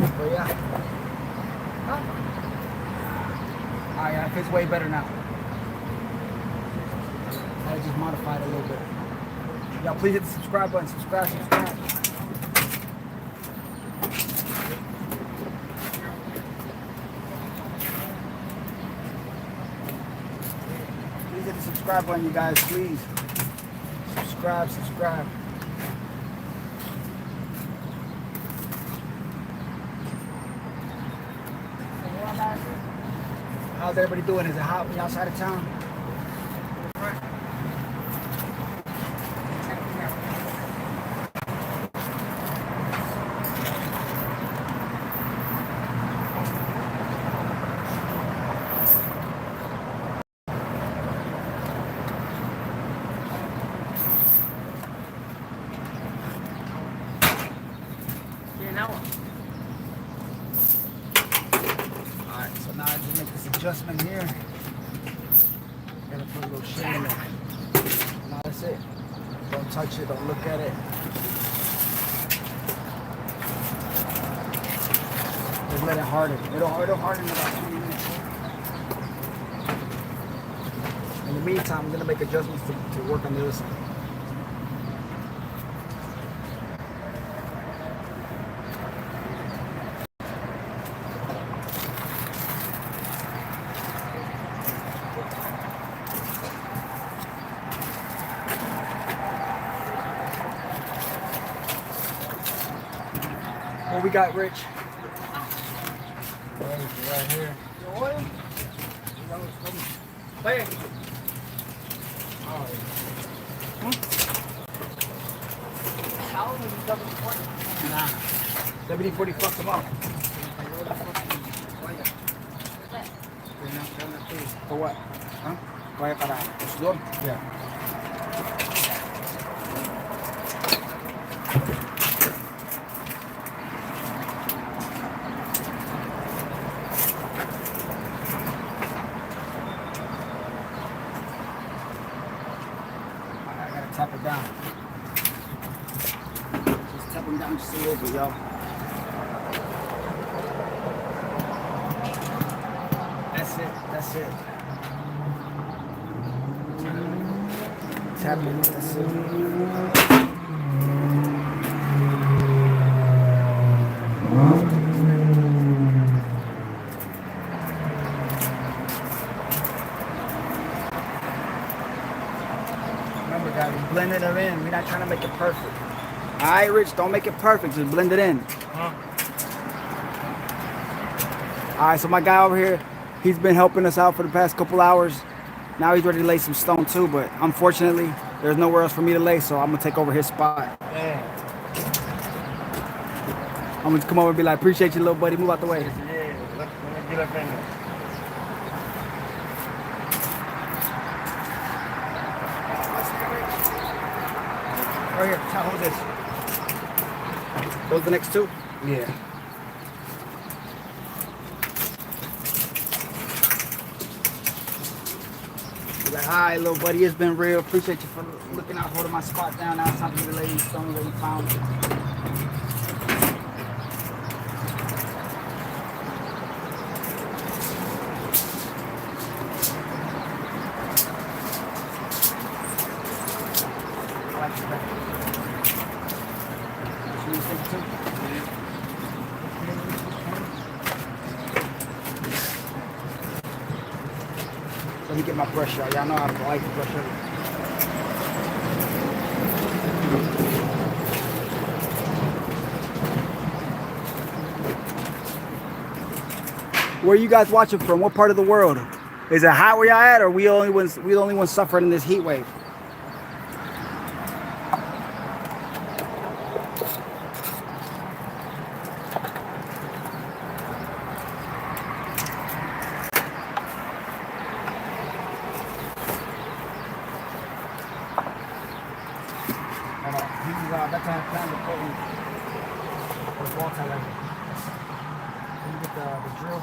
But yeah. Alright, yeah, it fits way better now. I just modified it a little bit. Y'all please hit the subscribe button. Subscribe. Please hit the subscribe button, you guys, please. Subscribe. How's everybody doing? Is it hot when you're outside of town? Alright, so now I just make this adjustment here. Gotta put a little shit in it. Now that's it. Don't touch it, don't look at it. Just let it harden. It'll harden in about 20 minutes. In the meantime, I'm gonna make adjustments to work on the other side. What we got, Rich? Right here. The oil? Hey. Oh, nah. 70-40 bucks a month. For what? Huh? Kaya para sudor? Yeah. Tap it down. Just tap them down just a little bit, y'all. That's it. Tap it, that's it. Remember, guys, we're blending it in. We're not trying to make it perfect. All right, Rich, don't make it perfect. Just blend it in. All right, so my guy over here, he's been helping us out for the past couple hours. Now he's ready to lay some stone too, but unfortunately, there's nowhere else for me to lay, so I'm gonna take over his spot. Yeah. I'm gonna come over and be like, appreciate you, little buddy. Move out the way. Yeah. Let me get up in there. Right here, hold this. Those the next two? Yeah. Like, hi, little buddy, it's been real. Appreciate you for looking out, holding my spot down. Now it's time for me to lay these stones that we found. I like the back. Should we take two? Let me get my brush out. Y'all know how to like the brush out. Where are you guys watching from? What part of the world? Is it hot where y'all at, or we the only ones suffering in this heat wave? That's how I plan to put in the wall tile. Let me get the drill.